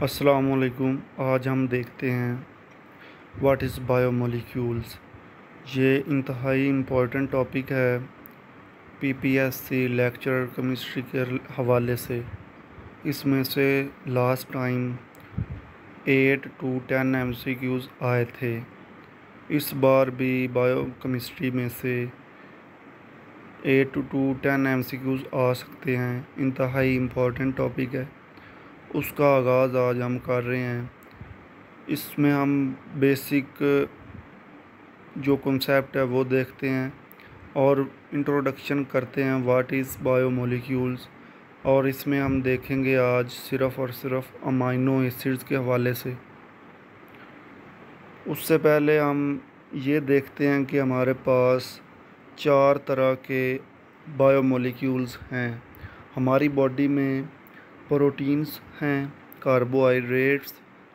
अस्सलामुअलैकुम। आज हम देखते हैं व्हाट इज़ बायोमोलिक्यूल्स। ये इंतहाई इम्पोर्टेंट टॉपिक है पीपीएससी लेक्चर केमिस्ट्री के हवाले से। इसमें से लास्ट टाइम 8 to 10 एमसीक्यूज़ आए थे। इस बार भी बायोकेमिस्ट्री में से 8 to 10 एमसीक्यूज़ आ सकते हैं। इंतहाई इम्पोर्टेंट टॉपिक है, उसका आगाज़ आज हम कर रहे हैं। इसमें हम बेसिक जो कॉन्सेप्ट है वो देखते हैं और इंट्रोडक्शन करते हैं व्हाट इज़ बायोमोलिक्यूल्स। और इसमें हम देखेंगे आज सिर्फ़ और सिर्फ अमाइनो एसिड्स के हवाले से। उससे पहले हम ये देखते हैं कि हमारे पास 4 तरह के बायोमोलिक्यूल्स हैं। हमारी बॉडी में प्रोटीन्स हैं, carbohydrates,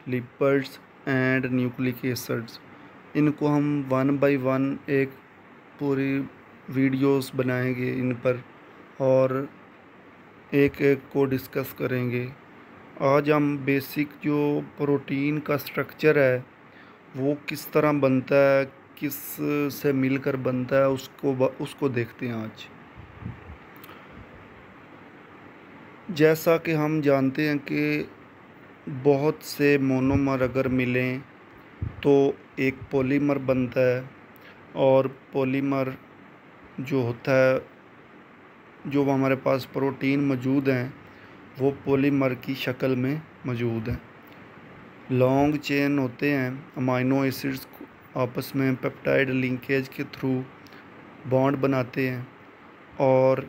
lipids and nucleic acids. इनको हम वन बाय वन एक पूरी वीडियोस बनाएंगे इन पर और एक एक को डिस्कस करेंगे। आज हम बेसिक जो प्रोटीन का स्ट्रक्चर है वो किस तरह बनता है, किस से मिलकर बनता है, उसको देखते हैं आज। जैसा कि हम जानते हैं कि बहुत से मोनोमर अगर मिलें तो एक पॉलीमर बनता है। और पॉलीमर जो होता है, जो हमारे पास प्रोटीन मौजूद हैं वो पॉलीमर की शक्ल में मौजूद हैं। लॉन्ग चेन होते हैं, अमाइनो एसिड्स आपस में पेप्टाइड लिंकेज के थ्रू बॉन्ड बनाते हैं और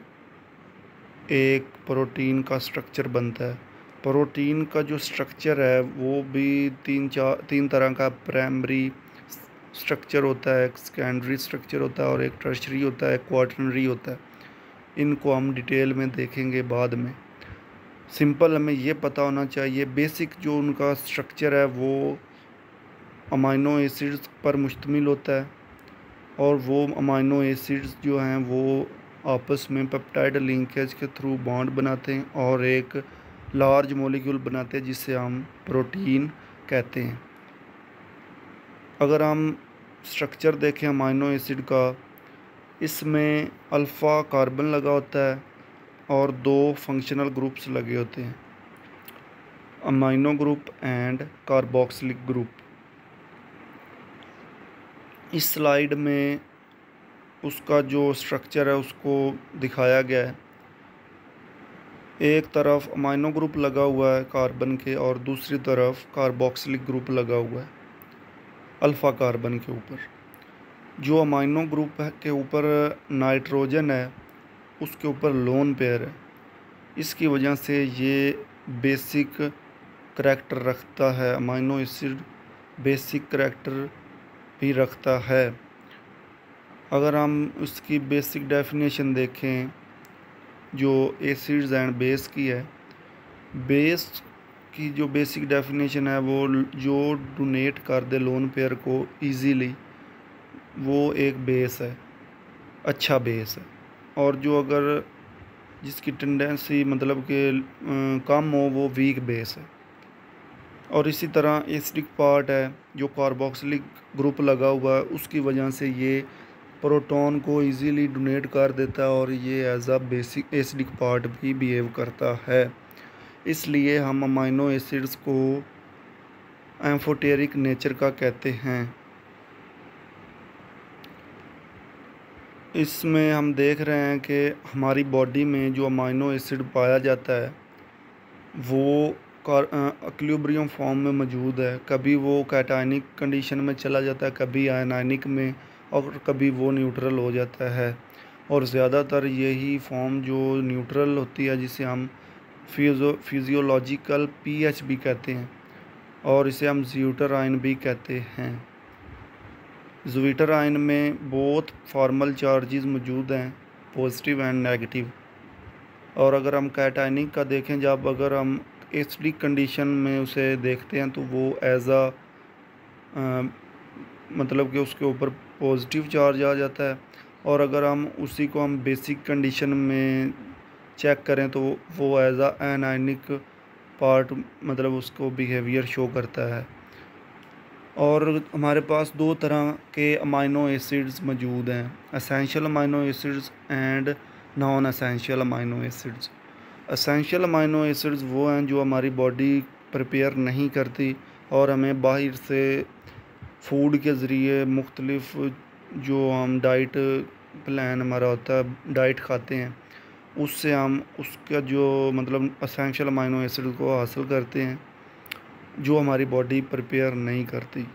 एक प्रोटीन का स्ट्रक्चर बनता है। प्रोटीन का जो स्ट्रक्चर है वो भी तीन तरह का प्राइमरी स्ट्रक्चर होता है, एक सेकेंडरी स्ट्रक्चर होता है और एक टर्शरी होता है, क्वाटरनरी होता है। इनको हम डिटेल में देखेंगे बाद में। सिंपल हमें ये पता होना चाहिए बेसिक जो उनका स्ट्रक्चर है वो अमाइनो एसिड्स पर मुश्तमिल होता है और वो अमाइनो एसिड्स जो हैं वो आपस में पेप्टाइड लिंकेज के थ्रू बॉन्ड बनाते हैं और एक लार्ज मॉलिक्यूल बनाते हैं जिसे हम प्रोटीन कहते हैं। अगर हम स्ट्रक्चर देखें अमाइनो एसिड का, इसमें अल्फ़ा कार्बन लगा होता है और 2 फंक्शनल ग्रुप्स लगे होते हैं, amino group and carboxylic group. इस स्लाइड में उसका जो स्ट्रक्चर है उसको दिखाया गया है। एक तरफ अमाइनो ग्रुप लगा हुआ है कार्बन के और दूसरी तरफ कार्बोक्सिलिक ग्रुप लगा हुआ है अल्फ़ा कार्बन के ऊपर। जो अमाइनो ग्रुप के ऊपर नाइट्रोजन है उसके ऊपर लोन पेयर है। इसकी वजह से ये बेसिक करैक्टर रखता है, अमाइनो एसिड बेसिक करैक्टर भी रखता है। अगर हम उसकी बेसिक डेफिनेशन देखें जो एसिड्स एंड बेस की है, बेस की जो बेसिक डेफिनेशन है वो जो डोनेट कर दे लोन पेयर को इजीली, वो एक बेस है, अच्छा बेस है। और जो अगर जिसकी टेंडेंसी मतलब कि कम हो वो वीक बेस है। और इसी तरह एसिडिक पार्ट है जो कार्बोक्सिलिक ग्रुप लगा हुआ है, उसकी वजह से ये प्रोटॉन को इजीली डोनेट कर देता है और ये as a basic acidic part भी बिहेव करता है। इसलिए हम अमाइनो एसिड्स को एम्फोटेरिक नेचर का कहते हैं। इसमें हम देख रहे हैं कि हमारी बॉडी में जो अमाइनो एसिड पाया जाता है वो इक्विलिब्रियम फॉर्म में मौजूद है। कभी वो कैटायनिक कंडीशन में चला जाता है, कभी आयनाइनिक में और कभी वो न्यूट्रल हो जाता है। और ज़्यादातर यही फॉर्म जो न्यूट्रल होती है जिसे हम फिजियोलॉजिकल पीएच भी कहते हैं और इसे हम ज़्यूटर आयन भी कहते हैं। ज़्यूटर आयन में बोथ फॉर्मल चार्जेस मौजूद हैं, पॉजिटिव एंड नेगेटिव। और अगर हम कैटायनिक का देखें, जब अगर हम एसिडिक कंडीशन में उसे देखते हैं तो वो एज अ मतलब कि उसके ऊपर पॉजिटिव चार्ज आ जाता है। और अगर हम उसी को बेसिक कंडीशन में चेक करें तो वो एज अ एनायनिक पार्ट मतलब उसको बिहेवियर शो करता है। और हमारे पास दो तरह के अमाइनो एसिड्स मौजूद हैं, essential amino acids and non essential amino acids. Essential amino acids वो हैं जो हमारी बॉडी प्रिपेयर नहीं करती और हमें बाहर से फूड के ज़रिए मुख्तलिफ जो हम डाइट प्लान हमारा होता है, डाइट खाते हैं, उससे हम उसका जो मतलब एसेंशियल अमाइनो एसिड को हासिल करते हैं जो हमारी बॉडी प्रिपेयर नहीं करती।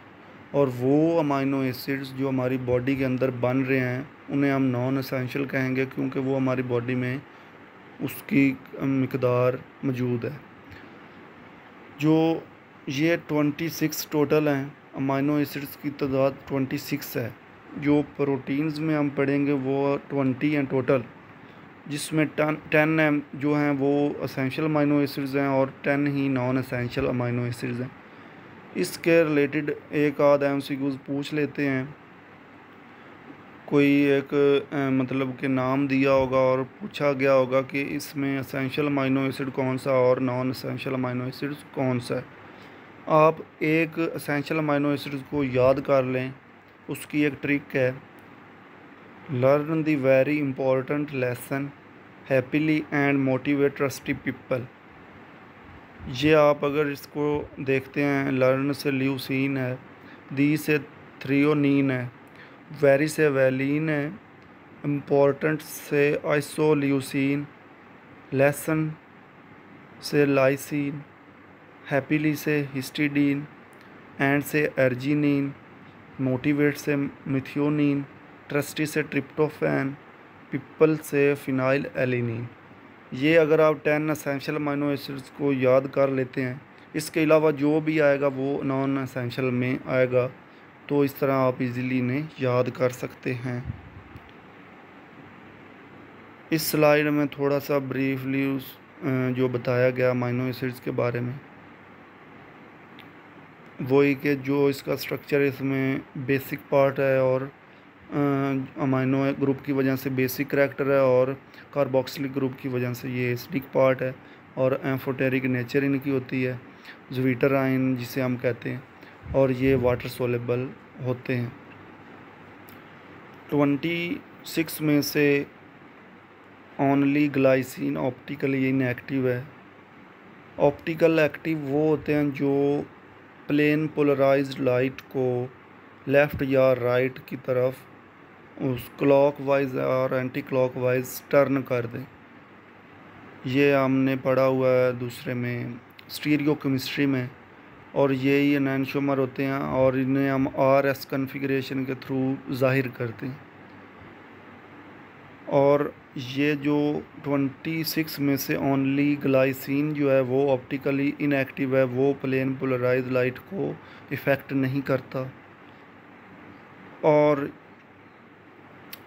और वो अमाइनो एसिड्स जो हमारी बॉडी के अंदर बन रहे हैं उन्हें हम नॉन एसेंशियल कहेंगे, क्योंकि वो हमारी बॉडी में उसकी मिकदार मौजूद है। जो ये 26 टोटल हैं, अमाइनो एसिड्स की तादाद 26 है। जो प्रोटीन्स में हम पढ़ेंगे वो 20 हैं टोटल, जिसमें 10 जो हैं वो एसेंशियल अमाइनो एसिड्स हैं और 10 ही नॉन एसेंशियल अमाइनो एसिड्स हैं। इसके रिलेटेड एक आध MCQs पूछ लेते हैं। कोई एक मतलब के नाम दिया होगा और पूछा गया होगा कि इसमें एसेंशियल अमाइनो एसिड कौन सा और नॉन एसेंशियल अमाइनो एसिड कौन सा है। आप एक एसेंशियल अमाइनो एसिड को याद कर लें। उसकी एक ट्रिक है, learn the very important lesson happily and motivate trustee people. ये आप अगर इसको देखते हैं, लर्न से ल्यूसीन है, दी से थ्रियोनीन है, वेरी से वैलीन है, इम्पोर्टेंट से आइसोल्यूसिन, लेसन से लाइसिन, हैप्पीली से हिस्टिडीन, एंड से अर्जिनिन, मोटिवेट से मिथियोनिन, ट्रस्टी से ट्रिप्टोफैन, पिप्पल से फिनाइल एलिनिन। ये अगर आप 10 एसेंशियल अमाइनो एसिड्स को याद कर लेते हैं, इसके अलावा जो भी आएगा वो नॉन एसेंशियल में आएगा, तो इस तरह आप इजीली इन्हें याद कर सकते हैं। इस स्लाइड में थोड़ा सा ब्रीफली जो बताया गया अमाइनो एसिड्स के बारे में, वही कि जो इसका स्ट्रक्चर इसमें बेसिक पार्ट है और अमाइनो ग्रुप की वजह से बेसिक करैक्टर है और कार्बोक्सिलिक ग्रुप की वजह से ये एसिडिक पार्ट है और एम्फोटेरिक नेचर इनकी होती है, ज़्विटर आयन जिसे हम कहते हैं, और ये वाटर सोलेबल होते हैं। 26 में से ओनली ग्लाइसिन ऑप्टिकली इनएक्टिव है। ऑप्टिकल एक्टिव वो होते हैं जो प्लेन पोलराइज्ड लाइट को लेफ़्ट या राइट की तरफ उस क्लॉकवाइज और एंटी क्लॉकवाइज टर्न कर दें। ये हमने पढ़ा हुआ है दूसरे में स्टीरियो केमिस्ट्री में, और यही एनांशोमर होते हैं और इन्हें हम RS कन्फिग्रेशन के थ्रू ज़ाहिर करते हैं। और ये जो 26 में से ओनली ग्लाइसिन जो है वो ऑप्टिकली इनएक्टिव है, वो प्लेन पोलराइज लाइट को इफ़ेक्ट नहीं करता। और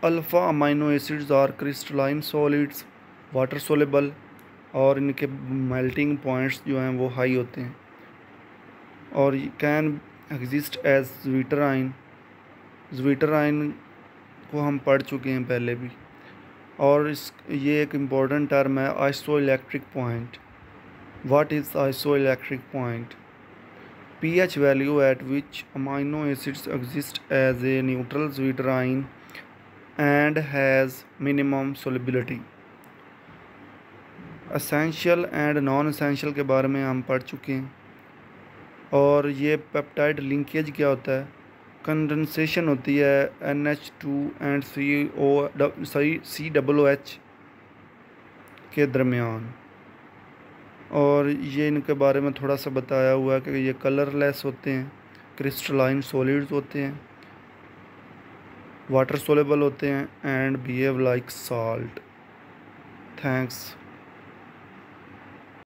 alpha amino acids are crystalline solids, water soluble, और इनके मेल्टिंग पॉइंट्स जो हैं वो हाई होते हैं और can exist as zwitterion. Zwitterion को हम पढ़ चुके हैं पहले भी। और ये एक इम्पॉर्टेंट टर्म है, iso electric point. What is iso electric point? pH value at which amino acids exist as a neutral zwitterion and has minimum solubility। Essential and non essential के बारे में हम पढ़ चुके हैं। और ये पेप्टाइड लिंकेज क्या होता है? कंडेंसेशन होती है NH2 एंड COOH के दरमियान। और ये इनके बारे में थोड़ा सा बताया हुआ है कि ये कलरलेस होते हैं, क्रिस्टलाइन सॉलिड्स होते हैं, वाटर सोलेबल होते हैं and behave like salt. Thanks.